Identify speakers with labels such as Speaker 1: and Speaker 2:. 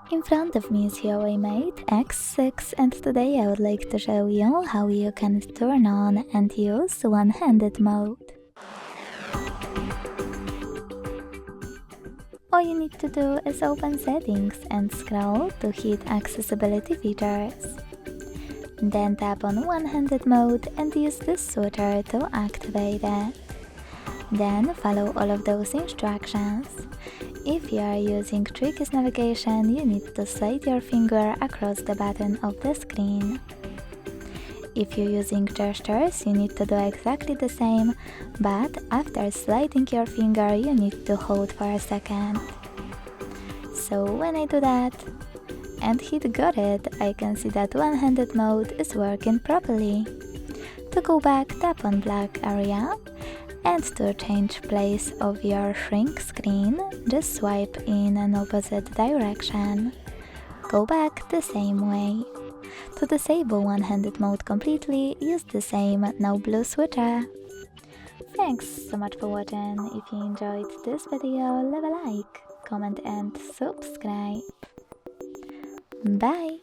Speaker 1: In front of me is HUAWEI Mate X6 and today I would like to show you how you can turn on and use one-handed mode. All you need to do is open settings and scroll to hit accessibility features. Then tap on one-handed mode and use the switcher to activate it. Then follow all of those instructions. If you are using triggers navigation, you need to slide your finger across the button of the screen. If you're using gestures, you need to do exactly the same, but after sliding your finger, you need to hold for a second. So when I do that and hit got it, I can see that one-handed mode is working properly. To go back, tap on black area. And to change place of your shrink screen, just swipe in an opposite direction. Go back the same way. To disable one-handed mode completely, use the same now blue switcher. Thanks so much for watching. If you enjoyed this video, leave a like, comment and subscribe. Bye!